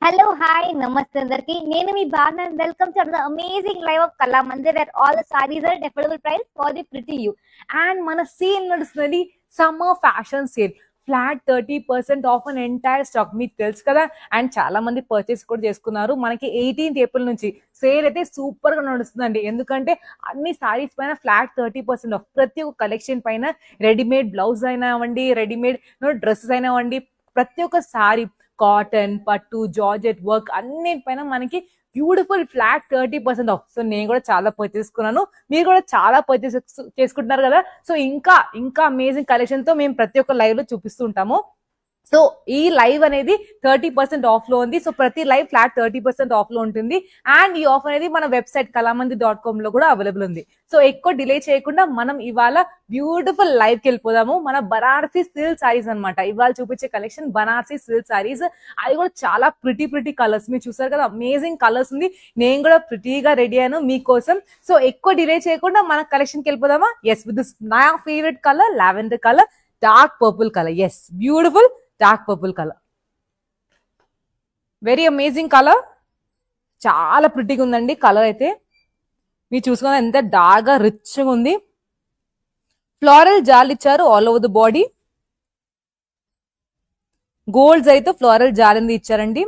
Hello, hi, namaste andarki. Nenu mee Bhavna and welcome to the amazing live of Kalamandir where all the sarees are at affordable price for the pretty you. And mana sale nadustundi summer fashion sale. Flat 30% off an entire stock. మీకు తెలుసు కదా. And చాలా మంది purchase కూడా చేసుకున్నారు. మనకి 18th April నుంచి sale అయితే సూపర్ గా నడుస్తుందండి. ఎందుకంటే అన్ని సారీస్ పైన ఫ్లాట్ 30% ఆఫ్. ప్రతి ఒక్క కలెక్షన్ పైన రెడీమేడ్ బ్లౌజ్ అయినా అవ్వండి, రెడీమేడ్ డ్రెస్సెస్ అయినా అవ్వండి, ప్రతి ఒక్క సారీ కాటన్, పట్టు, జార్జెట్ వర్క్ అన్నిటిపైన మనకి బ్యూటిఫుల్ ఫ్లాట్ 30% ఆఫ్. సో నేను కూడా చాలా పర్చేస్ చేసుకున్నాను, మీరు కూడా చాలా పర్చేస్ చేసుకుంటున్నారు కదా. సో ఇంకా ఇంకా అమేజింగ్ కలెక్షన్ తో మేము ప్రతి ఒక్క లైవ్ లో చూపిస్తూ ఉంటాము. సో ఈ లైవ్ అనేది 30% ఆఫ్ లో ఉంది. సో ప్రతి లైవ్ ఫ్లాట్ 30% ఆఫ్ లో ఉంటుంది. అండ్ ఈ ఆఫర్ అనేది మన వెబ్సైట్ kalamandir.com లో కూడా అవైలబుల్ ఉంది. సో ఎక్కువ డిలే చేయకుండా మనం ఇవాళ బ్యూటిఫుల్ లైవ్ కి వెళ్ళిపోదాము. మన బనారసి సిల్క్ సారీస్ అనమాట. ఇవాళ చూపించే కలెక్షన్ బనారసి సిల్క్ సారీస్. అది కూడా చాలా ప్రిటీ కలర్స్. మీరు చూసారు కదా, అమేజింగ్ కలర్స్ ఉంది. నేను కూడా ప్రిటీగా రెడీ అయ్యాను మీకోసం. సో ఎక్కువ డిలే చేయకుండా మన కలెక్షన్ కి వెళ్ళిపోదామా? ఎస్, విత్ దిస్ నా favourite colour lavender colour, dark purple colour. Yes, beautiful dark purple colour, very amazing colour, చాలా ప్రిటీగా ఉందండి కలర్ అయితే. మీరు చూసుకున్న ఎంత డార్క్ గా రిచ్ గా ఉంది. ఫ్లోరల్ జాల్ ఇచ్చారు all over the body. Golds అయితే ఫ్లోరల్ జాల్ అనేది ఇచ్చారండి.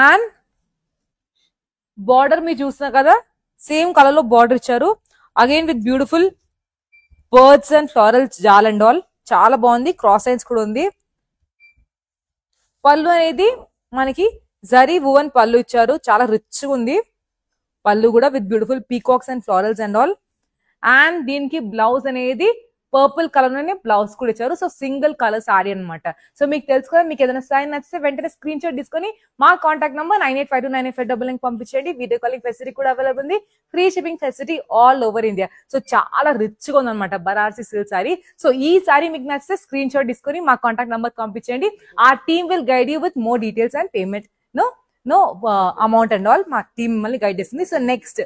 అండ్ బార్డర్ మీరు చూస్తున్నారు కదా, సేమ్ కలర్ లో బార్డర్ ఇచ్చారు. Again with beautiful birds and floral jaal and all. చాలా బాగుంది. క్రాస్ లైన్స్ కూడా ఉంది. పళ్ళు అనేది మనకి జరీ వూవన్ పళ్ళు ఇచ్చారు. చాలా రిచ్ ఉంది పళ్ళు కూడా, with beautiful peacocks and florals and all. And దీనికి బ్లౌజ్ అనేది పర్పుల్ కలర్ లోనే బ్లౌజ్ కూడా ఇచ్చారు. సో సింగిల్ కలర్ సారీ అనమాట. సో మీకు తెలుసు కదా, మీకు ఏదైనా సారీ నచ్చితే వెంటనే స్క్రీన్ షాట్ తీసుకొని మా కాంటాక్ట్ నంబర్ 9852985899 పంపించండి. వీడియో కాలింగ్ ఫెసిలిటీ కూడా అవైలబుల్ ఉంది. Free shipping facility all over India. So చాలా రిచ్ గా ఉందన్నమాట బనారసి సిల్క్ సారీ. సో ఈ సారీ మీకు నచ్చితే స్క్రీన్ షాట్ తీసుకొని మా కాంటాక్ట్ నంబర్ పంపించండి. ఆ team will guide you with more details and payment no amount and all. మా టీమ్ మిమ్మల్ని గైడ్ చేస్తుంది. So next,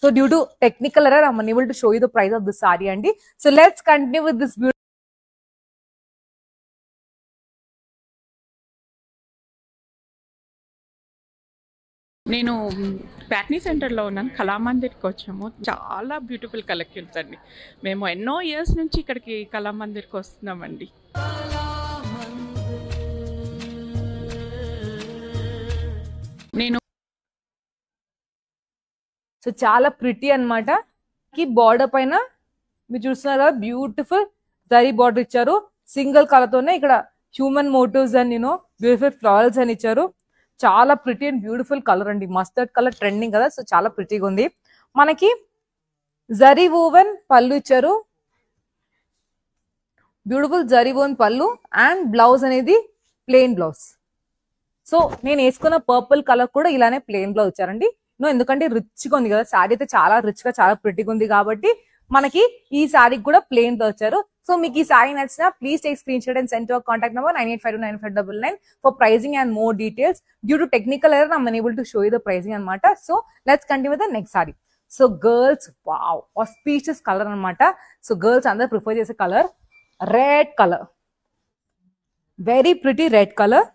so due to technical error I'm unable to show you the price of this saree andi. So let's continue with this beautiful. నేను ప్యాట్నీ సెంటర్లో ఉన్నాను. కళామందిర్కి వచ్చాము. చాలా beautiful collections అండి. మేము ఎన్నో ఇయర్స్ నుంచి ఇక్కడికి కళామందిర్కి వస్తున్నామండి. నేను సో చాలా ప్రిటీ అనమాట. కి బార్డర్ పైన మీరు చూస్తున్నారు కదా, బ్యూటిఫుల్ జరీ బార్డర్ ఇచ్చారు. సింగిల్ కలర్ తోనే ఇక్కడ human motifs and beautiful flowers అని ఇచ్చారు. చాలా ప్రిటీ అండ్ బ్యూటిఫుల్ కలర్ అండి. మస్టర్డ్ కలర్ ట్రెండింగ్ కదా, సో చాలా ప్రిటీగా ఉంది. మనకి జరీ వూవన్ పళ్ళు ఇచ్చారు, beautiful zari woven pallu. And blouse అనేది ప్లెయిన్ బ్లౌజ్. సో నేను వేసుకున్న పర్పుల్ కలర్ కూడా ఇలానే ప్లెయిన్ బ్లౌజ్ ఇచ్చారండి. ఎందుకంటే రిచ్ గా ఉంది కదా శారీ అయితే, చాలా రిచ్ గా చాలా ప్రిటీగా ఉంది కాబట్టి మనకి ఈ శారీకి కూడా ప్లెయిన్ తో వచ్చారు. సో మీకు ఈ శారీ నచ్చినా please take screenshot and send to our contact number 98529559 for pricing and more details. Due to technical error I'm unable to show you the pricing అనమాట. So let's continue with the next sari. So girls, wow, auspicious colour అనమాట. So girls అందరూ prefer చేసే colour red colour, very pretty red colour.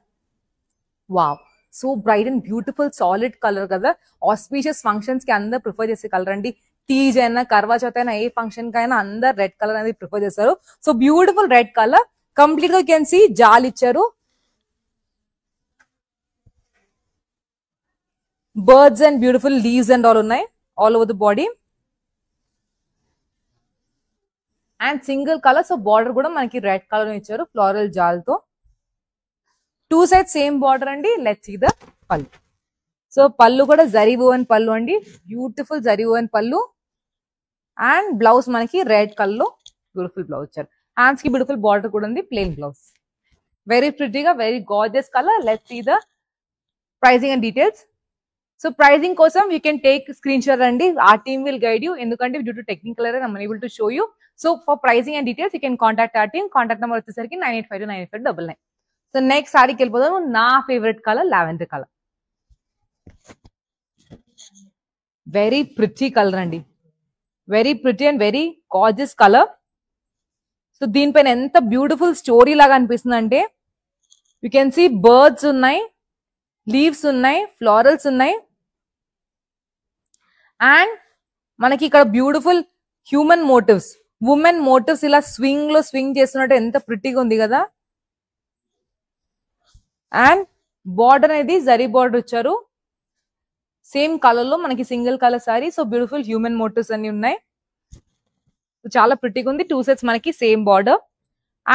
Wow, so bright and beautiful solid colour కదా. Auspicious functions కి అందరు prefer చేసే colour అండి. తీజ్ అయినా, కర్వా చౌత్ అయినా, ఏ ఫంక్షన్ కైనా అందరు రెడ్ కలర్ అనేది ప్రిఫర్ చేస్తారు. So beautiful red colour. Complete గా కెన్ సీ జాల్ ఇచ్చారు, birds and beautiful leaves and all ఉన్నాయి all over the body. And single colour. So border కూడా మనకి రెడ్ కలర్ ఇచ్చారు ఫ్లోరల్ జాల్ తో. టూ సైడ్ సేమ్ బార్డర్ అండి. Let's see the pallu. So pallu కూడా zari woven పళ్ళు అండి, beautiful zari woven pallu. And blouse మనకి రెడ్ కలర్ లో బ్యూటిఫుల్ బ్లౌజ్ ఇచ్చారు. హ్యాండ్స్ కి బ్యూటిఫుల్ బార్డర్ కూడా ఉంది, ప్లెయిన్ బ్లౌజ్. వెరీ ప్రిటీగా, very gorgeous colour. Let's see the pricing and details. So pricing కోసం you can take screenshot అండి. ఆ టీమ్ విల్ గైడ్ యూ. ఎందుకంటే due to technical error I'm unable to show you. So for pricing and details you can contact ఆ team. Contact number వచ్చేసరికి 98529559. So next సారీకి వెళ్ళిపోదాము. నా favourite colour lavender colour, very pretty colour అండి. Very pretty and very gorgeous colour. So దీనిపైన ఎంత beautiful story లాగా అనిపిస్తుంది అంటే, యూ కెన్ సీ బర్డ్స్ ఉన్నాయి, లీవ్స్ ఉన్నాయి, ఫ్లోరల్స్ ఉన్నాయి. అండ్ మనకి ఇక్కడ beautiful human motifs, women motifs ఇలా స్వింగ్ లో స్వింగ్ చేస్తున్నట్టు ఎంత ప్రిటీగా ఉంది కదా. అండ్ బార్డర్ అనేది జరీ బార్డర్ ఇచ్చారు, సేమ్ కలర్ లో మనకి single colour sari. So beautiful human motifs అన్ని ఉన్నాయి, చాలా ప్రిటీగా ఉంది. 2 సెట్స్ మనకి సేమ్ బార్డర్.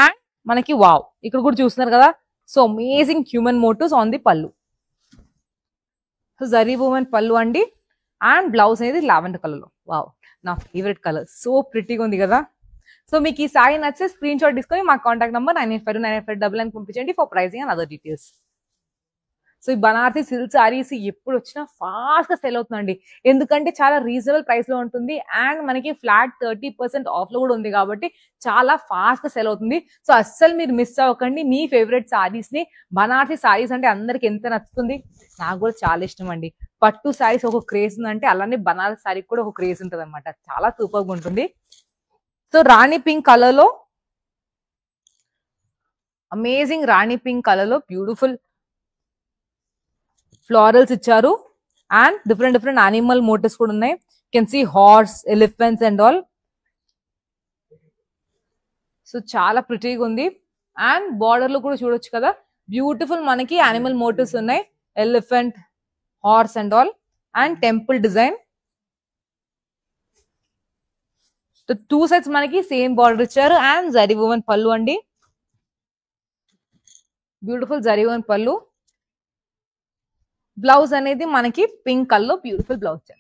అండ్ మనకి వావ్ ఇక్కడ కూడా చూస్తున్నారు కదా, so amazing human motifs on the pallu. So zari women pallu అండి. అండ్ బ్లౌజ్ అనేది లావెండర్ కలర్ లో. వావ్, నా ఫేవరెట్ కలర్, సో ప్రిటీగా ఉంది కదా. సో మీకు ఈ సారీ నచ్చితే స్క్రీన్ షాట్ తీసుకొని మా కాంటాక్ట్ నెంబర్ 98598599 పంపించండి for pricing and other details. So ఈ బనారసి సిల్క్ సారీస్ ఎప్పుడు వచ్చినా ఫాస్ట్ గా సెల్ అవుతుందండి, ఎందుకంటే చాలా రీజనబుల్ ప్రైస్ లో ఉంటుంది. అండ్ మనకి ఫ్లాట్ 30% ఆఫ్ లో కూడా ఉంది కాబట్టి చాలా ఫాస్ట్ గా సెల్ అవుతుంది. సో అస్సలు మీరు మిస్ అవ్వకండి మీ ఫేవరెట్ సారీస్ ని. బనారసి సారీస్ అంటే అందరికి ఎంత నచ్చుతుంది, నాకు కూడా చాలా ఇష్టం అండి. పట్టు సారీస్ ఒక క్రేజ్ ఉందంటే అలానే బనారస్ సారీ కూడా ఒక క్రేజ్ ఉంటుంది అనమాట, చాలా సూపర్ గా ఉంటుంది. సో రాణి పింక్ కలర్ లో, అమేజింగ్ రాణి పింక్ కలర్ లో బ్యూటిఫుల్ ఫ్లోరల్స్ ఇచ్చారు. And different different animal motifs కూడా ఉన్నాయి. Can see horse, elephants and all. So చాలా ప్రిటీగా ఉంది. అండ్ బార్డర్ లో కూడా చూడొచ్చు కదా, బ్యూటిఫుల్ మనకి యానిమల్ మోటివ్స్ ఉన్నాయి, elephant, horse and all. And temple design. 2 sets మనకి సేమ్ బార్డర్ ఇచ్చారు. అండ్ జరీ ఉమెన్ పళ్ళు అండి, beautiful zari women pallu. Blouse అనేది మనకి పింక్ కలర్, బ్యూటిఫుల్ బ్లౌజ్,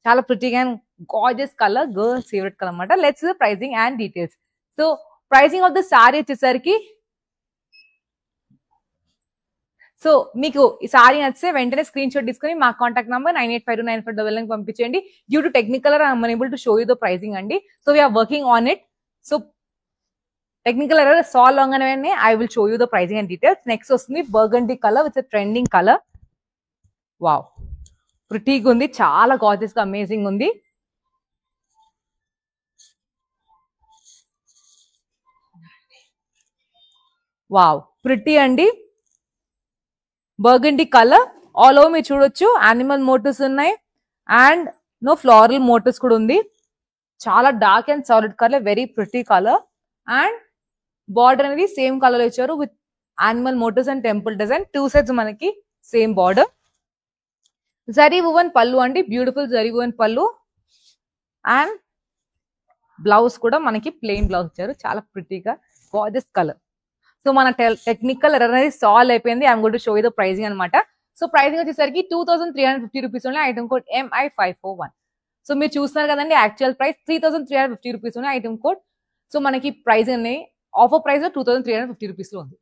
చాలా ప్రిటీగా and gorgeous colour, girls favourite colour అనమాట. Let's pricing and details. So pricing of the sari వచ్చేసరికి, so మీకు ఈ సారీ నచ్చితే వెంటనే స్క్రీన్ షాట్ తీసుకుని మా కాంటాక్ట్ నెంబర్ 98529599 పంపించండి. Due to technical I'm unable to show you the pricing అండి. So we are working on it. So technical error solve అవగానే I will show you the pricing and details. Next వస్తుంది burgundy colour with trending colour. Wow, ప్రిటీగా ఉంది, చాలా gorgeous గా amazing ఉంది. Wow, pretty అండి, burgundy colour. All over మీరు చూడొచ్చు యానిమల్ మోటివ్స్ ఉన్నాయి. అండ్ నో ఫ్లోరల్ మోటివ్స్ కూడా ఉంది. చాలా dark and solid colour, very pretty colour. And border అనేది సేమ్ కలర్ ఇచ్చారు with animal motifs and temple design. 2 sets మనకి same border. Zari women pallu అండి, beautiful zari women pallu. And blouse కూడా మనకి ప్లెయిన్ బ్లౌజ్ ఇచ్చారు, చాలా ప్రిటీగా గార్జియస్ కలర్. సో మన టెక్నికల్ ఎర్రర్ అనేది సాల్వ్ అయిపోయింది. I'm going to show you the pricing అనమాట. సో ప్రైజింగ్ వచ్చేసరికి 2350 రూపీస్ ఉన్నాయి, ఐటమ్ కోడ్ MI541. సో మీరు చూస్తున్నారు కదండి, యాక్చువల్ ప్రైస్ 3350 రూపీస్ ఉన్నాయి, ఐటమ్ కోడ్. సో మనకి ప్రైస్ అనేది ఆఫర్ ప్రైస్ 2350 రూపీస్ లో ఉంది.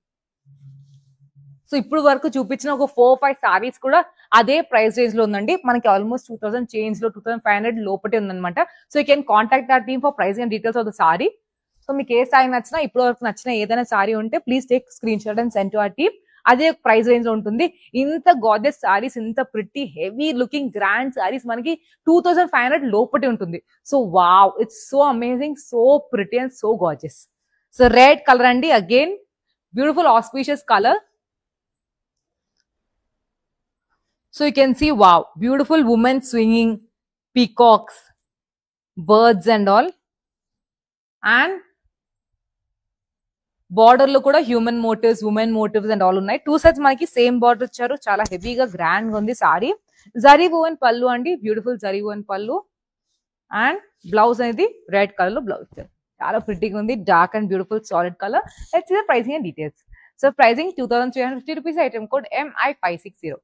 సో ఇప్పుడు వరకు చూపించిన ఒక 4-5 సారీస్ కూడా అదే ప్రైస్ రేంజ్ లో ఉందండి. మనకి ఆల్మోస్ట్ 2000 చేంజ్ లో 2500 లోపటే ఉందన్నమాట. So you can contact our team for pricing and details of the sorry. So మీకు ఏ సారీ నచ్చినా, ఇప్పుడు వరకు నచ్చిన ఏదైనా సారీ ఉంటే please take screenshot and send to our team. అదే ప్రైస్ రేంజ్ లో ఉంటుంది. ఇంత గార్జియస్ సారీస్, ఇంత pretty heavy looking grand saris మనకి 2500 లోపటే ఉంటుంది. So wow, it's so amazing, so pretty and so gorgeous. So red colour అండి, again beautiful auspicious colour. So you can see, wow, beautiful women swinging, peacocks, birds and all. And border lo kuda human motifs, women motifs and all unnai. 2 sets manaki same border icharu, chala heavy ga grand ga undi saree. Zari woven pallu andi, beautiful zari woven pallu. And blouse anedi red color lo blouse icharu, chala pretty ga undi, dark and beautiful solid color. Let's see the pricing and details. So pricing 2350 rupees, item code MI560.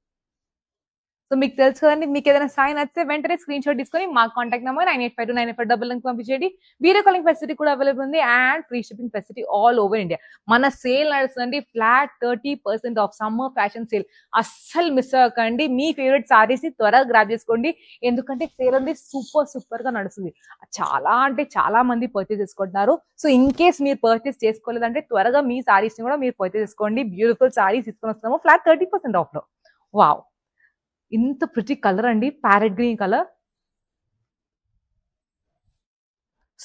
So మీకు తెలుసు కదండి, మీకు ఏదైనా sorry నచ్చితే వెంటనే screen shot తీసుకొని మా contact number 98529599 పంపించండి. వీడియో కాలింగ్ ఫెసిలిటీ కూడా అవైలబుల్ ఉంది. And free shipping facility all over India. మన సేల్ నడుస్తుంది flat 30% of summer fashion sale. అస్సలు మిస్ అవ్వకండి. మీ ఫేవరెట్ సారీస్ ని త్వరగా గ్రాబ్ చేసుకోండి, ఎందుకంటే సేల్ ఉంది సూపర్ గా నడుస్తుంది. చాలా అంటే చాలా మంది పర్చేస్ చేసుకుంటున్నారు. సో ఇన్ కేస్ మీరు పర్చేస్ చేసుకోలేదంటే త్వరగా మీ సారీస్ ని కూడా మీరు పర్చేస్ చేసుకోండి. బ్యూటిఫుల్ సారీస్ తీసుకొని వస్తున్నాము ఫ్లాట్ 30% ఆఫ్ లో. వావ్, ఇంత ప్రిటీ కలర్ అండి, parrot green colour,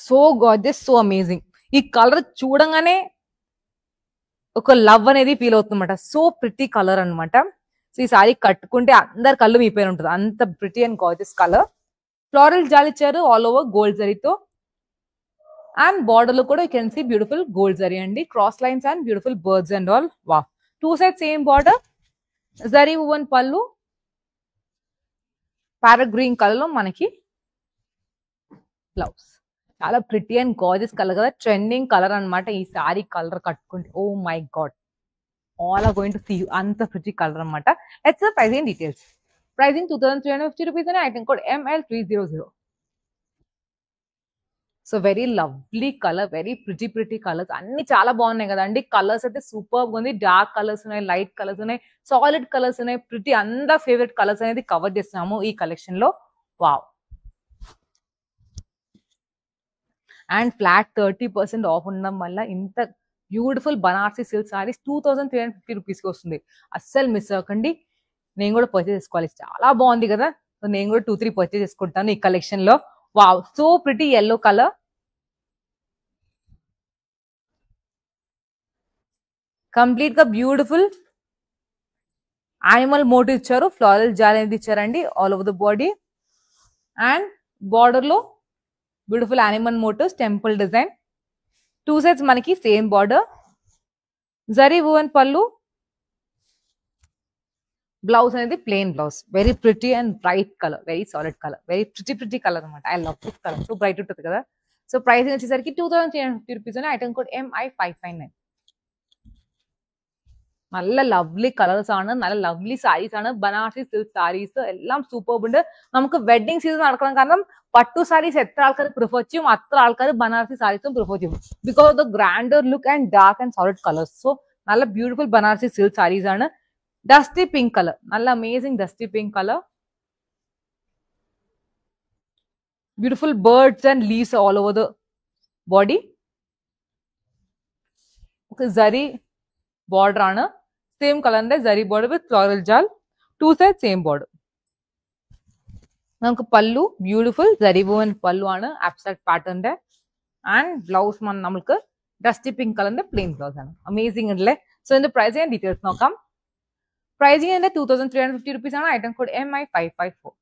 so gorgeous, so amazing. ఈ కలర్ చూడంగానే ఒక లవ్ అనేది ఫీల్ అవుతుందన్నమాట. సో ప్రిటీ కలర్ అన్నమాట. సో ఈ సారీ కట్టుకుంటే అందరి కళ్ళు మీ పైన ఉంటుంది, అంత pretty and gorgeous colour. Floral jaal ఇచ్చారు ఆల్ ఓవర్ గోల్డ్ జరీతో. అండ్ బార్డర్ లో కూడా you can see beautiful gold zari అండి, cross lines and beautiful birds and all. వా, two side same border, zari woven pallu, parrot green colour లో మనకి బ్లౌజ్. చాలా pretty and gorgeous colour కదా, ట్రెండింగ్ కలర్ అన్నమాట. ఈ సారీ కలర్ కట్టుకుంటే oh my god, all are going to see you, అంత pretty colour అన్నమాట. Let's pricing details. Pricing 2350 rupees అని, item code ML300. So very lovely colour, very pretty colours, అన్ని చాలా బాగున్నాయి కదండి. కలర్స్ అయితే సూపర్ గా ఉంది. డార్క్ కలర్స్ ఉన్నాయి, లైట్ కలర్స్ ఉన్నాయి, సాలిడ్ కలర్స్ ఉన్నాయి, ప్రిటీ అందరి ఫేవరెట్ కలర్స్ అనేది కవర్ చేస్తున్నాము ఈ కలెక్షన్ లో. వావ్. అండ్ ఫ్లాట్ 30% ఆఫ్ ఉండడం వల్ల ఇంత beautiful Banarasi silk saris 2350 rupees కి వస్తుంది. అస్సలు మిస్ అవ్వకండి. నేను కూడా పర్చేస్ చేసుకోవాలి, చాలా బాగుంది కదా. సో నేను కూడా 2-3 పర్చేస్ చేసుకుంటాను ఈ కలెక్షన్ లో. Wow, so pretty yellow colour. Complete గా బ్యూటిఫుల్ యానిమల్ మోటివ్ ఇచ్చారు, ఫ్లోరల్ జాల్ అనేది ఇచ్చారండి all over the body. And border లో beautiful animal motifs, temple design. Two sides మనకి same border, zari woven pallu, blouse అనేది plain blouse. Very pretty and bright colour, very solid colour, very pretty colour అనమాట. I love this colour, so bright ఉంటుంది కదా. So price వచ్చేసరికి 2350 rupees అని, item code MI559. നല്ല lovely colours ആണ്, നല്ല lovely saris ആണ്. ബനാറസി സിൽക്ക് സാരീസ് എല്ലാം സൂപ്പർബ് ഉണ്ട്. നമുക്ക് വെഡിങ് സീസൺ നടക്കണം, കാരണം പട്ടു സാരീസ് എത്ര ആൾക്കാർ പ്രിഫർ ചെയ്യും അത്ര ആൾക്കാർ ബനാറസി സാരീസും പ്രിഫർ ചെയ്യും, because of the grandeur look and dark and solid colours. So നല്ല ബ്യൂട്ടിഫുൾ ബനാറസി സിൽക്ക് സാരീസ് ആണ്. ഡസ്റ്റി പിങ്ക് കളർ, നല്ല amazing dusty pink colour. Beautiful birds and leaves all over the body. Okay, zari border ആണ്, same കളറിന്റെ zari border with floral jaal. Two side same border. നമുക്ക് pallu beautiful zari woven pallu ആണ്, abstract പാറ്റേണിന്റെ. And blouse നമുക്ക് dusty pink കളറിന്റെ plain blouse ആണ്. Amazing ഉണ്ടല്ലേ. So ഇതിന്റെ price ഞാൻ ഡീറ്റെയിൽസ് നോക്കാം. പ്രൈസിങ് എന്റെ 2350 രൂപീസ് ആണ്, ഐറ്റം കോഡ് MI554.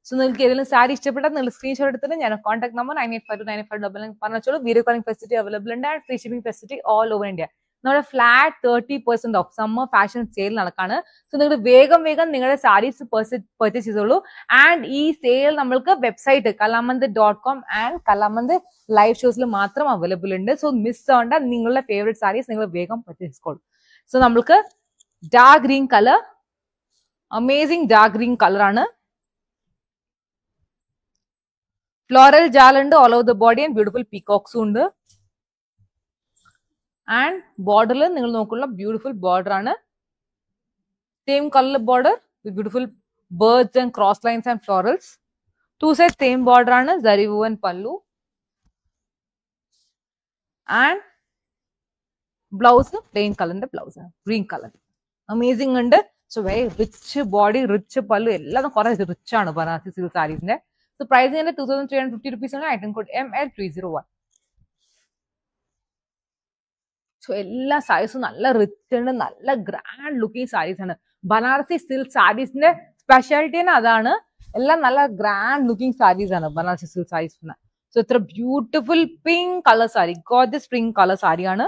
സോ നിങ്ങൾക്ക് ഏതെങ്കിലും സാരി ഇഷ്ടപ്പെട്ടാൽ നിങ്ങൾ സ്ക്രീൻഷോട്ട് എടുത്തിട്ട് ഞാൻ കോൺടാക്ട് നമ്പർ 985295 പറഞ്ഞോളൂ. വീഡിയോ കോളിംഗ് ഫെസിലിറ്റി അവൈലബിൾ ഉണ്ട്, and free shipping facility all over India. നമ്മുടെ flat 30% off summer fashion sale നടക്കാണ്. സോ നിങ്ങൾ വേഗം നിങ്ങളുടെ സാരീസ് പർച്ചേസ് ചെയ്തോളൂ. ആൻഡ് ഈ സെയിൽ നമ്മൾക്ക് website kalamandir.com and Kalamandir live ഷോസിൽ മാത്രം അവൈലബിൾ ഉണ്ട്. സോ മിസ് ആവണ്ട, നിങ്ങളുടെ ഫേവറേറ്റ് സാരീസ് നിങ്ങൾ വേഗം പർച്ചേസ് ചെയ്തോളൂ. സോ നമ്മൾക്ക് dark green colour, amazing dark green colour ആണ്. ഫ്ലോറൽ ജാൽ ഉണ്ട് all over the body, and beautiful പീകോക്സും ഉണ്ട്. ആൻഡ് ബോർഡറിൽ നിങ്ങൾ നോക്കുന്ന ബ്യൂട്ടിഫുൾ ബോർഡർ ആണ്, same colour border with beautiful birds and cross lines and florals. Two side same border ആണ്, zari woven pallu. And blouse plain കളറിന്റെ ബ്ലൗസ് ആണ്, ഗ്രീൻ കളർ. അമേസിംഗ് ഉണ്ട്. So very rich body, rich pallu, എല്ലാം കുറെ റിച്ച് ആണ് Banarasi silk സാരീസിന്റെ. So price 2350 രൂപീസ് ആണ്, item code ML301. So എല്ലാ സാരീസും നല്ല റിച്ച് ഉണ്ട്, നല്ല ഗ്രാൻഡ് ലുക്കിംഗ് സാരീസ് ആണ്. ബനാറസി സിൽക്ക് സാരീസിന്റെ സ്പെഷ്യാലിറ്റി തന്നെ അതാണ്, എല്ലാം നല്ല ഗ്രാൻഡ് ലുക്കിംഗ് സാരീസ് ആണ് ബനാറസി സിൽക്ക് സാരീസ്. സോ ഇത്ര beautiful pink colour sari, gorgeous pink colour സാരിയാണ്.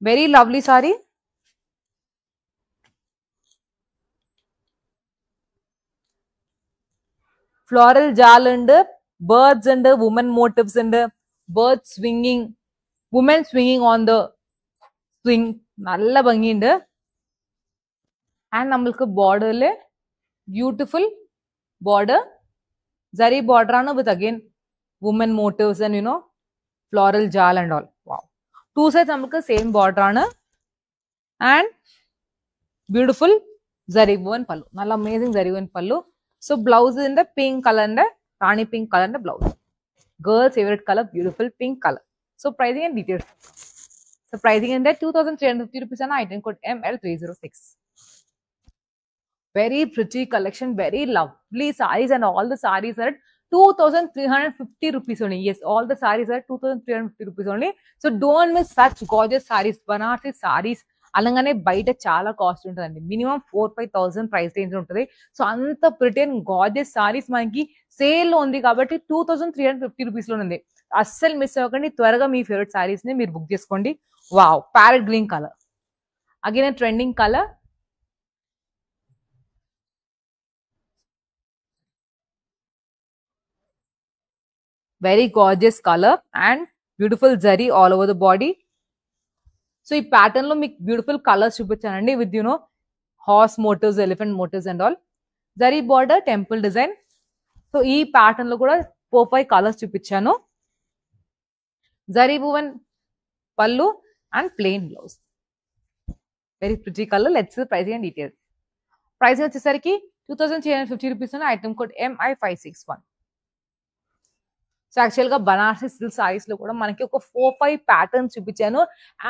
Very lovely sari. Floral jaal ഉണ്ട്, ബേർഡ്സ് ഉണ്ട്, വുമൻ മോട്ടീവ്സ് ഉണ്ട്, bird swinging, woman swinging on the swing, നല്ല ഭംഗിയുണ്ട്. ആൻഡ് നമ്മൾക്ക് ബോർഡറിൽ ബ്യൂട്ടിഫുൾ ബോർഡർ, ജരി ബോർഡർ ആണ് with again woman motifs and you know floral jaal and all. Wow. Two side നമുക്ക് സെയിം ബോർഡർ ആണ്. And beautiful zari woven pallu, നല്ല amazing zari woven pallu. So ബ്ലൗസിന്റെ pink കളറിന്റെ, റാണി പിങ്ക് കളറിന്റെ blouse, girls favourite colour, beautiful pink colour. So pricing and details. So pricing in that 2350 rupees and item code ML306. Very pretty collection, very lovely sarees, and all the sarees are at 2350 rupees only. Yes, all the sarees are 2350 rupees only. So don't miss such gorgeous sarees. Banarsi sarees అలాగానే బయట చాలా cost ఉంటుందండి. Minimum 4-5,000 price range ఉంటుంది. So అంత pretty and gorgeous saris మనకి sale లో ఉంది కాబట్టి 2350 rupees లో ఉంది. అస్సలు మిస్ అవ్వకండి. త్వరగా మీ ఫేవరెట్ సారీస్ ని మీరు బుక్ చేసుకోండి. Wow, parrot green colour, again trending colour. Very gorgeous colour and beautiful zari all over the body. So ఈ ప్యాటర్న్ లో మీకు బ్యూటిఫుల్ కలర్స్ చూపించానండి with horse motifs, elephant motifs and all. Zari border, temple design. So ఈ pattern లో కూడా 4-5 colours చూపించాను. Zari woven pallu and plain blouse. Very pretty colour. Let's see pricing and details. Pricing వచ్చేసరికి 2350 rupees అని, item code MI561. So actual గా Banarasi silk saris లో కూడా మనకి ఒక 4-5 ప్యాటర్న్స్ చూపించాను.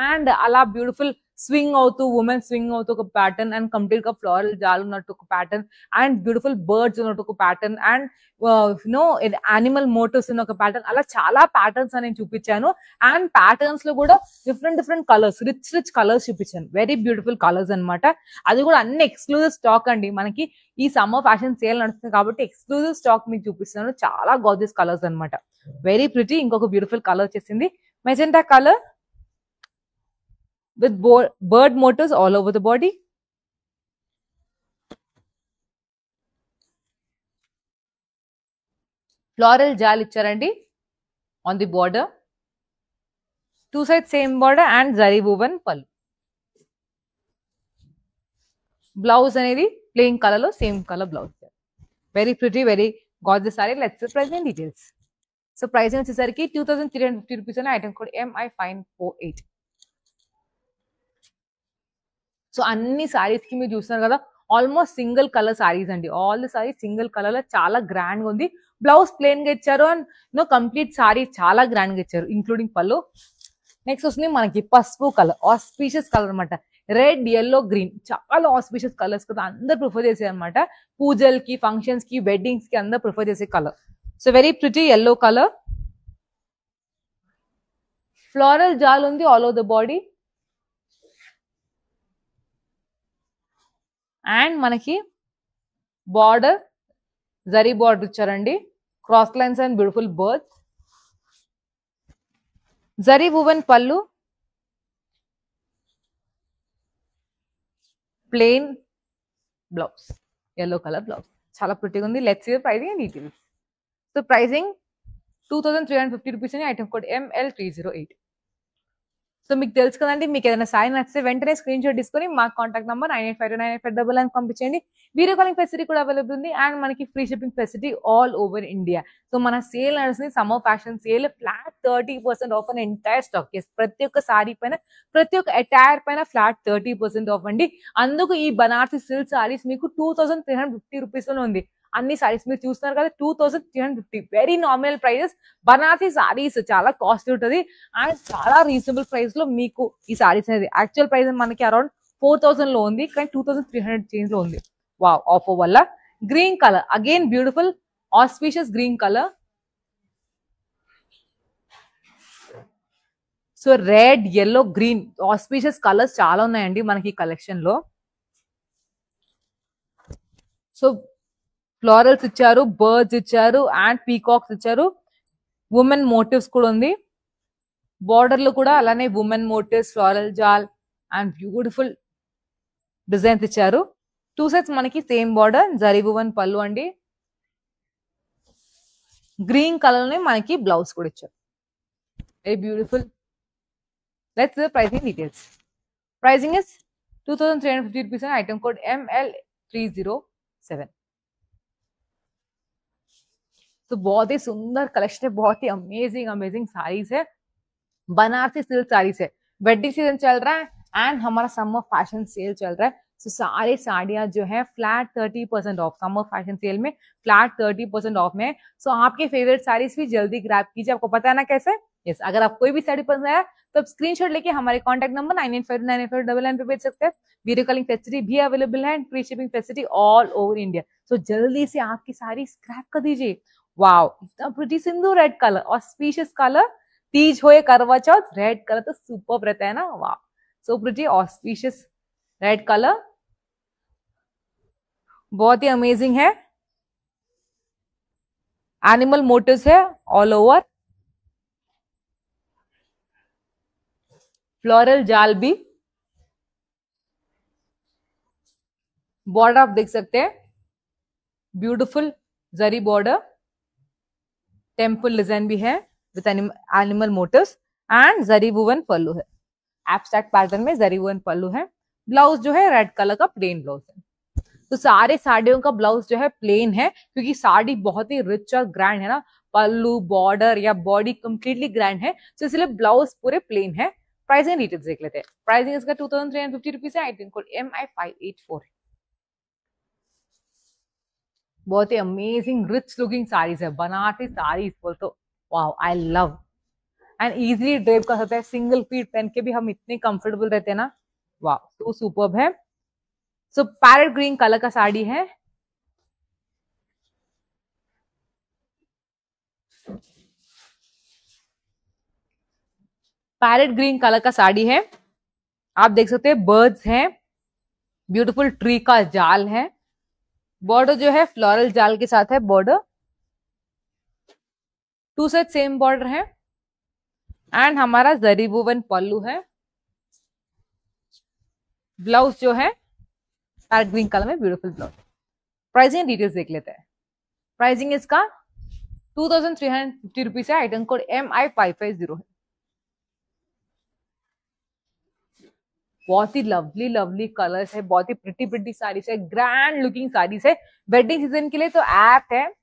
అండ్ అలా బ్యూటిఫుల్ స్వింగ్ అవుతూ, ఉమెన్ స్వింగ్ అవుతూ ఒక ప్యాటర్న్, అండ్ కంప్లీట్ గా ఫ్లోరల్ జాల్ ఉన్నట్టు ఒక ప్యాటర్న్, అండ్ బ్యూటిఫుల్ బర్డ్స్ ఉన్నట్టు ఒక ప్యాటర్న్, అండ్ యానిమల్ మోటివ్స్ ఉన్న ఒక ప్యాటర్న్, అలా చాలా ప్యాటర్న్స్ అని చూపించాను. అండ్ ప్యాటర్న్స్ లో కూడా డిఫరెంట్ కలర్స్, రిచ్ కలర్స్ చూపించాను. వెరీ బ్యూటిఫుల్ కలర్స్ అనమాట. అది కూడా అన్ని ఎక్స్క్లూజివ్ స్టాక్ అండి. మనకి ఈ సమ్మర్ ఫ్యాషన్ సేల్ నడుస్తుంది కాబట్టి ఎక్స్క్లూజివ్ స్టాక్ మీకు చూపిస్తున్నాను. చాలా గార్జియస్ కలర్స్ అనమాట. Very pretty. ఇంకొక బ్యూటిఫుల్ కలర్ వచ్చేసింది magenta colour with bird motifs all over the body. Floral jal ఇచ్చారండి on the border. Two sides same border and zari woven pallu. Blouse అనేది plain color లో same color blouse. Very pretty, very gorgeous saree. Let's see price and details. So price వచ్చేసరికి 2350 rupees అని, item code MI548. So అన్ని సారీస్ కి మీరు చూస్తున్నారు కదా, almost single colour saris అండి. All the saris single colour లో చాలా గ్రాండ్ గా ఉంది. బ్లౌజ్ ప్లెయిన్ గా ఇచ్చారు అండ్ కంప్లీట్ సారీ చాలా గ్రాండ్ గా ఇచ్చారు, ఇంక్లూడింగ్ పళ్ళు. నెక్స్ట్ వస్తుంది మనకి పసుపు కలర్, ఆస్పీషియస్ కలర్ అనమాట. రెడ్, yellow, గ్రీన్ చాలా ఆస్పీషియస్ కలర్స్ కదా, అందరు ప్రిఫర్ చేసే అనమాట. పూజలకి, ఫంక్షన్స్ కి, వెడ్డింగ్స్ కి అందరు ప్రిఫర్ చేసే colour. So very pretty yellow colour. Floral jaal ఉంది all over the body. And మనకి బార్డర్ జరీ బార్డర్ ఇచ్చారండి, cross lines and beautiful birds. Zari woven pallu, plain blouse, yellow colour blouse. చాలా ప్రిటీగా ఉంది. Let's see pricing and details. So pricing 2350 rupees అని, item code ML308. So మీకు తెలుసు కదండి, మీకు ఏదైనా సారీ నచ్చితే వెంటనే స్క్రీన్ షాట్ తీసుకొని మా కాంటాక్ట్ నెంబర్ 9852985999 పంపించండి. వీడియో కాలింగ్ ఫెసిలిటీ కూడా అవైలబుల్ ఉంది. అండ్ మనకి free shipping facility all over India. So మన సేల్ నడుస్తుంది summer fashion sale. Flat 30% of అని ఎంటైర్ స్టాక్. ప్రతి ఒక్క సారీ పైన, ప్రతి ఒక్క అటైర్ పైన ఫ్లాట్ 30% ఆఫ్ అండి. అందుకు ఈ బనారసి సిల్క్ సారీస్ మీకు 2350 రూపీస్ లో ఉంది. అన్ని సారీస్ మీరు చూస్తున్నారు కదా, 2350. Very nominal prices. Banarasi sarees చాలా కాస్ట్ ఉంటుంది అండ్ చాలా రీజనబుల్ ప్రైస్ లో మీకు ఈ సారీస్ అనేది. యాక్చువల్ ప్రైస్ మనకి అరౌండ్ 4000 లో ఉంది, కానీ 2300 చేంజ్ లో ఉంది. వావ్, ఆఫర్ వల్ల. Green colour, again beautiful auspicious green colour. So red, yellow, green auspicious colours చాలా ఉన్నాయండి మనకి కలెక్షన్ లో. సో ఫ్లోరల్స్ ఇచ్చారు, బర్డ్స్ ఇచ్చారు, అండ్ పీకాక్స్ ఇచ్చారు. ఉమెన్ మోటివ్స్ కూడా ఉంది. బార్డర్ లో కూడా అలానే women motifs, floral jaal and beautiful designs ఇచ్చారు. టూ సైడ్స్ మనకి same border, zari woven pallu అండి. గ్రీన్ కలర్ ని మనకి బ్లౌజ్ కూడా ఇచ్చారు. Very beautiful. Let's see pricing details. Pricing is 2350 rupees and item code ML307. तो बहुत ही सुंदर कलेक्शन है, बहुत ही अमेजिंग साड़ीज है, बनारसी सिल्क साड़ीज है. वेडिंग सीजन चल रहा है एंड हमारा समर फैशन सेल चल रहा है. सो सारे साड़ियां जो है flat 30% off, summer fashion sale में फ्लैट 30% ऑफ में. सो आपके फेवरेट साड़ीज भी जल्दी ग्रैब कीजिए. आपको पता है ना कैसे. यस, अगर आप कोई भी साड़ी पसंद आया तो आप स्क्रीनशॉट लेके हमारे कांटेक्ट नंबर 9852985999 पे भेज सकते हैं. वीडियो कॉलिंग फैसिलिटी भी अवेलेबल है and free shipping facility all over India. So जल्दी से आपकी साड़ी स्क्रैप कर दीजिए वाओ, इतना प्रिटी सिंधु red colour auspicious colour, Teej हो या करवा चौथ, रेड कलर तो सुपर रहता है ना। Wow, so pretty auspicious red colour, बहुत ही अमेजिंग है। एनिमल मोटिव्स है ऑल ओवर, फ्लोरल जाल भी, बॉर्डर आप देख सकते हैं, ब्यूटीफुल जरी बॉर्डर, टेम्पल डिजाइन भी है with animal motifs and zari woven pallu है। एब्स्ट्रैक्ट पैटर्न में जरी वुवन पल्लू है। ब्लाउज जो है रेड कलर का प्लेन ब्लाउज है। तो सारे साड़ियों का ब्लाउज जो है प्लेन है, क्योंकि साड़ी बहुत ही रिच और ग्रैंड है ना, पल्लू बॉर्डर या बॉडी कंप्लीटली ग्रैंड है, तो इसलिए ब्लाउज पूरे प्लेन है। प्राइसिंग डिटेल्स देख लेते हैं। प्राइसिंग इसका 2350 रुपीज है। Item code MI584। बहुत ही अमेजिंग रिच लुकिंग साड़ीज है, बनारसी साड़ीज बोल तो wow I love, and easily drape कर सकते हैं, सिंगल फीट पहन के भी हम इतने कंफर्टेबल रहते हैं ना। वाओ, तो सुपर्ब है। सो पैरेट ग्रीन कलर का साड़ी है, पैरेट ग्रीन कलर का साड़ी है। आप देख सकते हैं बर्ड्स हैं, ब्यूटीफुल ट्री का जाल है, बॉर्डर जो है फ्लोरल जाल के साथ है, border two side same border है, एंड हमारा जरी वुवन पल्लू है। ब्लाउज जो है पैरेट ग्रीन कलर में, ब्यूटीफुल ब्लाउज। प्राइसिंग डिटेल्स देख लेते हैं। प्राइसिंग इसका 2350 रुपीज है। आइटम कोड MI550 है। बहुत ही लवली लवली कलर्स है, बहुत ही प्रिटी प्रिटी साड़ीज है, ग्रैंड लुकिंग साड़ीज है। वेडिंग सीजन के लिए तो एप्ट है,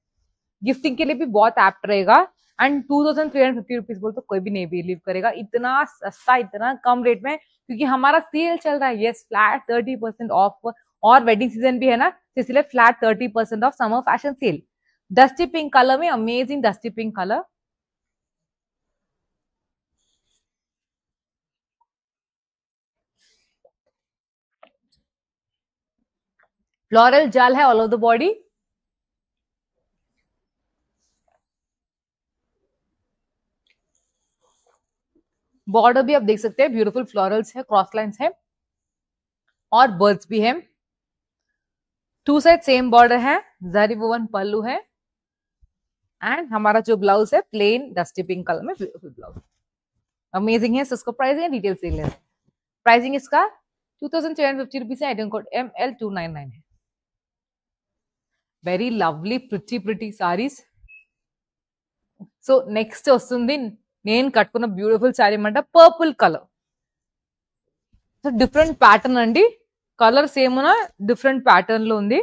गिफ्टिंग के लिए भी बहुत एप्ट रहेगा। एंड 2350 रुपीज बोल तो कोई भी नहीं बिलीव करेगा, इतना सस्ता, इतना कम रेट में, क्योंकि हमारा सेल चल रहा है। यस, फ्लैट 30% ऑफ, और वेडिंग सीजन भी है ना, तो इसलिए flat 30% off summer fashion sale. Dusty pink colour में, amazing dusty pink colour, floral jaal है all over the body, border भी आप देख सकते हैं, ब्यूटीफुल फ्लोरल्स है, क्रॉस लाइंस है, और बर्ड्स भी है। टू साइड सेम बॉर्डर है, जरी वुवन पल्लू है, एंड हमारा जो ब्लाउज है प्लेन डस्टी पिंक कलर में, ब्यूटीफुल ब्लाउज, अमेजिंग है। इसको प्राइसिंग है, डिटेल्स देख लेते हैं। प्राइसिंग इसका 2350 रुपीज है। आइटम कोड ML299 है। Very lovely pretty pretty sarees. So next వస్తుంది నేను కట్టుకున్న బ్యూటిఫుల్ సారీ అన్నమాట, purple colour. So different pattern అండి, కలర్ సేమ్ డిఫరెంట్ ప్యాటర్న్ లో ఉంది.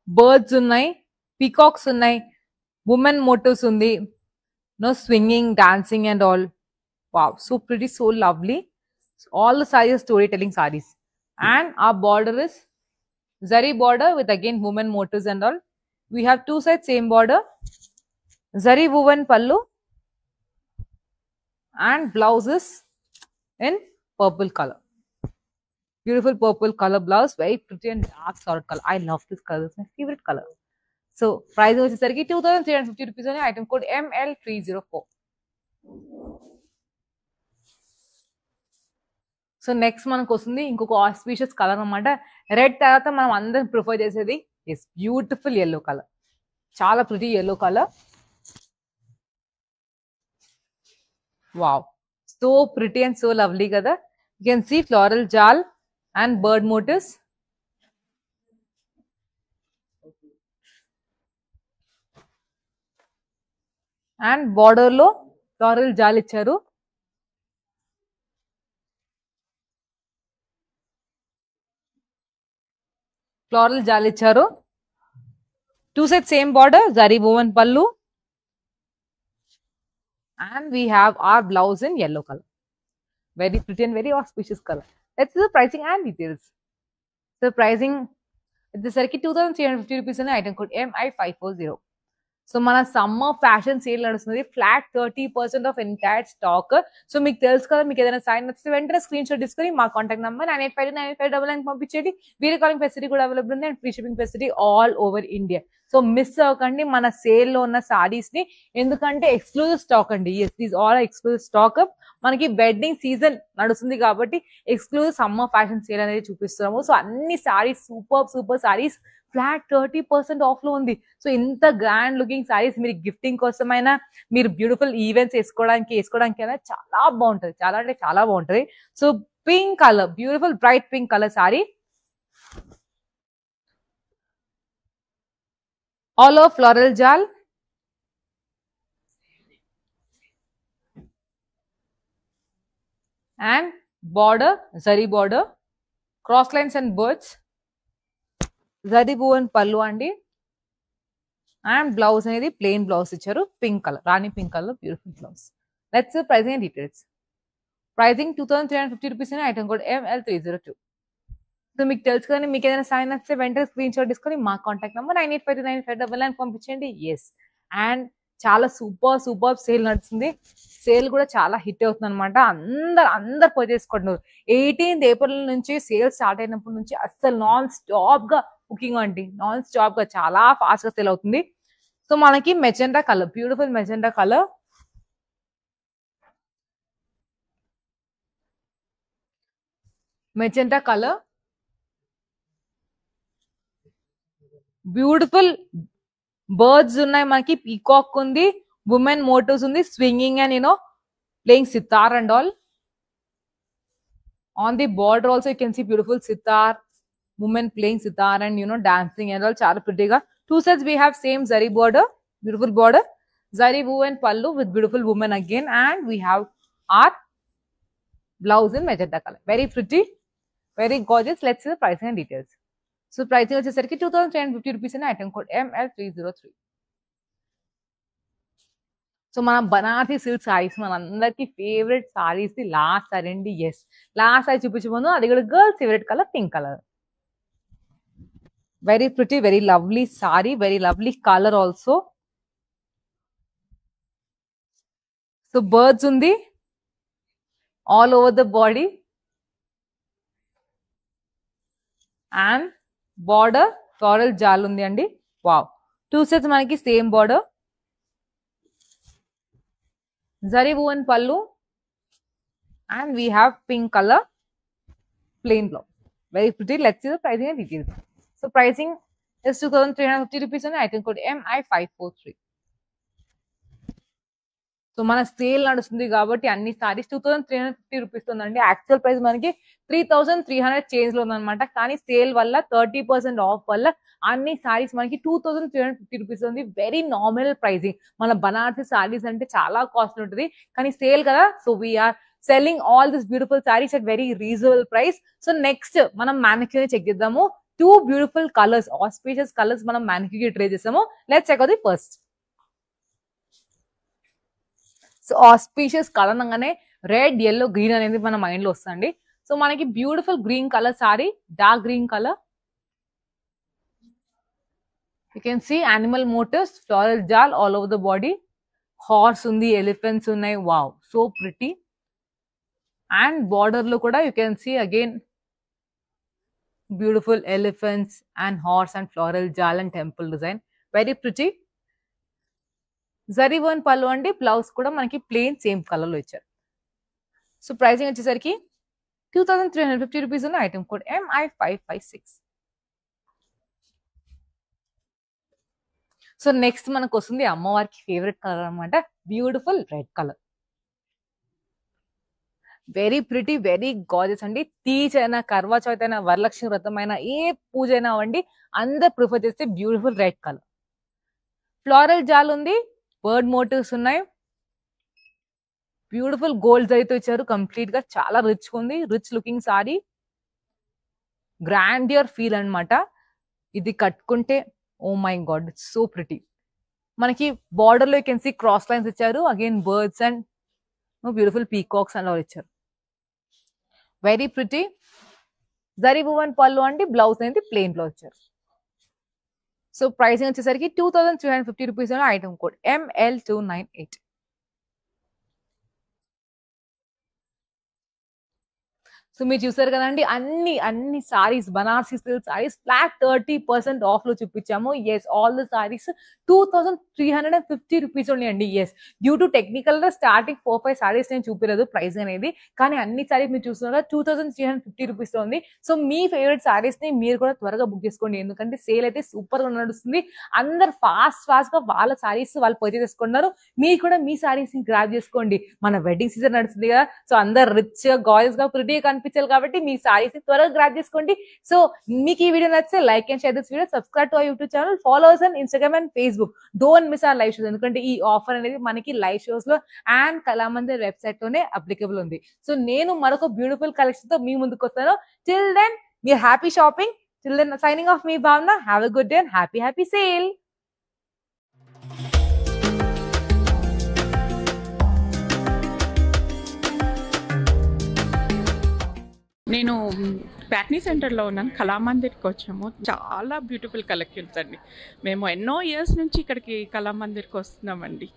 బర్డ్స్ ఉన్నాయి, పీకాక్స్ ఉన్నాయి, ఉమెన్ మోటివ్స్ ఉంది, no swinging, dancing and all. Wow, so pretty, so lovely. All the sarees storytelling sarees, and our border is zari border with again woven motifs and all. We have two sides same border, zari woven pallu, and blouses in purple color. Beautiful purple color blouse, very pretty and dark sort color. I love this color, it's my favorite color. So price is 2350 rupees on item code ML304. So next మనకు వస్తుంది ఇంకొక auspicious colour అనమాట. Red తర్వాత మనం అందరం prefer చేసేది yes beautiful yellow colour, చాలా pretty yellow colour. Wow, so pretty and so lovely కదా. You can see floral jaal and bird motifs. And border లో ఫ్లోరల్ జాల్ ఇచ్చారు. ఫ్లోరల్ జాల్ ఇచ్చారు. Two side same border, zari woven pallu, and we have our blouse in yellow color. Very pretty and very auspicious color. Let's see the pricing and details. The pricing this is 2350 rupees and item code MI540. So మన summer fashion sale నడుస్తుంది. Flat 30% of entire stock. So మీకు తెలుసు కదా, మీకు ఏదైనా sign నచ్చితే వెంటనే screen shot తీసుకొని మా కాంటాక్ట్ నెంబర్ 98529599 పంపించేది. వీడియో కాలింగ్ ఫెసిలిటీ కూడా అవైలబుల్ ఉంది and free shipping facility all over India. So miss అవ్వకండి మన సేల్ లో ఉన్న సారీస్ ని, ఎందుకంటే ఎక్స్క్లూజివ్ స్టాక్ అండి. These all exclusive stock. మనకి వెడ్డింగ్ సీజన్ నడుస్తుంది కాబట్టి ఎక్స్క్లూజివ్ సమ్మర్ ఫ్యాషన్ సేల్ అనేది చూపిస్తున్నాము. సో అన్ని saris super saris flat 30% off లో ఉంది. సో ఇంత గ్రాండ్ లుకింగ్ సారీస్ మీరు గిఫ్టింగ్ కోసమైనా, మీరు బ్యూటిఫుల్ ఈవెంట్స్ వేసుకోవడానికైనా చాలా బాగుంటది. చాలా అంటే చాలా బాగుంటది. So pink colour, beautiful bright pink colour sari, all over floral jaal and border, zari border, cross lines and birds, zari woven pallu andi, and blouse అనేది plain blouse ఇచ్చారు. Pink colour, Rani pink colour, beautiful blouse. Let's pricing and details. Pricing 2350 rupees అని, item code ML302. So మీకు తెలుసు కానీ, మీకు ఏదైనా sign వస్తే వెంటనే స్క్రీన్ షాట్ తీసుకొని మా కాంటాక్ట్ నెంబర్ 98529599 పంపించండి. ఎస్, అండ్ చాలా సూపర్ సేల్ నడుస్తుంది. సేల్ కూడా చాలా హిట్ అవుతుంది అనమాట. అందరు పర్చేసుకోండి. 18th ఏప్రిల్ నుంచి సేల్ స్టార్ట్ అయినప్పటి నుంచి అస్సలు నాన్ స్టాప్ గా బుకింగ్ అండి. నాన్ స్టాప్ గా చాలా ఫాస్ట్ గా సేల్ అవుతుంది. సో మనకి magenta colour, beautiful magenta colour, beautiful birds ఉన్నాయి. మనకి పీకాక్ ఉంది, ఉమెన్ మోటివ్స్ ఉంది, swinging and playing sitar and all. On the border also you can see beautiful sitar, women playing sitar and dancing and all. Chala pretty ga. Two sets we have same zari border, beautiful border, zari woven pallu with beautiful women again, and we have our blouse in magenta color. Very pretty, very gorgeous. Let's see the pricing and details. So pricing వచ్చేసరికి 2350 rupees అని, item code ML303. So మన Banarasi silk saris మనందరికి favourite saris the last sari అండి. Yes, last sari చూపించబోను. అది కూడా girls favourite colour, pink colour. Very pretty, very lovely sari, very lovely colour also. So birds ఉంది all over the body and border floral jaal ఉంది అండి. Wow, 2 sets మనకి same border, zari woven pallu, and we have pink color, plain blouse. Very pretty. Let's see the pricing and details. So pricing is 2350 rupees and item code MI543. So మన sale నడుస్తుంది కాబట్టి అన్ని saris 2350 rupees ఉందండి. Actual price మనకి 3300 change లో ఉందన్నమాట. కానీ sale వల్ల 30% ఆఫ్ వల్ల అన్ని సారీస్ మనకి 2350 రూపీస్ ఉంది. Very nominal pricing. మన బనారసి సారీస్ అంటే చాలా కాస్ట్ ఉంటుంది, కానీ సేల్ కదా. So we're selling all this beautiful saris at very reasonable price. So next మనం మ్యానిక్యూర్ చెక్ చేద్దాము. 2 బ్యూటిఫుల్ కలర్స్, ఆస్పీషియస్ కలర్స్ మనం మ్యానిక్యూర్ ట్రై చేసాము. Let's check out the first. So auspicious colour అనగానే రెడ్, yellow, గ్రీన్ అనేది మన mind లో వస్తుంది. So మనకి beautiful green colour sari, dark green colour. You can see animal motifs, floral jaal all over the body. Horse ఉంది, elephants ఉన్నాయి. Wow, so pretty. And border లో కూడా you can see again beautiful elephants and horse and floral jaal and temple design. Very pretty. Zari woven pallu అండి. Blouse కూడా మనకి plain same colour లో ఇచ్చారు. So pricing వచ్చేసరికి 2350 రూపీస్ ఉన్న, item code MI556. So next మనకు వస్తుంది అమ్మవారికి ఫేవరెట్ కలర్ అనమాట, beautiful red colour. Very pretty, very gorgeous అండి. తీజ్ అయినా, కర్వా చౌత్ అయినా, వరలక్ష్మి వ్రతం అయినా, ఏ పూజ అయినా అవ్వండి, అందరు ప్రిఫర్ చేస్తే beautiful red colour. Floral jaal ఉంది, బర్డ్ మోటివ్స్ ఉన్నాయి, బ్యూటిఫుల్ గోల్డ్ జరీతో ఇచ్చారు. కంప్లీట్ గా చాలా రిచ్ ఉంది, rich looking sari, grandeur feel అనమాట. ఇది కట్టుకుంటే oh my god, it's so pretty. మనకి బార్డర్ లో you can see cross lines ఇచ్చారు, again birds and beautiful peacocks అలా ఇచ్చారు. Very pretty. Zari woven pallu అండి. బ్లౌజ్ అనేది ప్లెయిన్ బ్లౌజ్ ఇచ్చారు. సో ప్రైసింగ్ వచ్చేసరికి 2350 rupees item code ML298. So మీరు చూసారు కదండి, అన్ని sarees, Banarasi silk sarees flat 30% off లో చూపించాము. Yes, all the sarees 2350 rupees only అండి. ఎస్, డ్యూ టు టెక్నికల్ గా స్టార్టింగ్ 4-5 సారీస్ నేను చూపిలేదు ప్రైస్ అనేది, కానీ అన్ని సారీస్ మీరు చూస్తున్నారు 2350 రూపీస్ లో ఉంది. సో మీ ఫేవరెట్ సారీస్ ని మీరు కూడా త్వరగా బుక్ చేసుకోండి, ఎందుకంటే సేల్ అయితే సూపర్ గా నడుస్తుంది. అందరు ఫాస్ట్ గా వాళ్ళ సారీస్ వాళ్ళు పర్చేస్ చేసుకున్నారు. మీరు కూడా మీ సారీస్ ని గ్రాబ్ చేసుకోండి. మన వెడ్డింగ్ సీజన్ నడుస్తుంది కదా, సో అందరు రిచ్ గా గాయస్ గా ప్రిటీగా కనిపించాలి కాబట్టి మీ సారీస్ ని త్వరగా గ్రాబ్ చేసుకోండి. సో మీకు ఈ వీడియో నచ్చితే like and share this video, subscribe to our YouTube channel, follow us on Instagram and Facebook. Don't miss our live shows, ఎందుకంటే ఈ ఆఫర్ అనేది మనకి లైవ్ షోస్ లో అండ్ కళామందిర్ వెబ్సైట్ లోనే అప్లికబుల్ ఉంది. సో నేను మరొక బ్యూటిఫుల్ కలెక్షన్ తో మీ ముందుకు వస్తాను. టిల్ దెన్ మీరు happy shopping. Till then signing off మీ Bhavana. Have a good day and happy sale. నేను ప్యాట్నీ సెంటర్లో ఉన్నాను, కళామందిర్కి వచ్చాము. చాలా బ్యూటిఫుల్ కలెక్షన్స్ అండి. మేము ఎన్నో ఇయర్స్ నుంచి ఇక్కడికి కళామందిర్కి వస్తున్నామండి.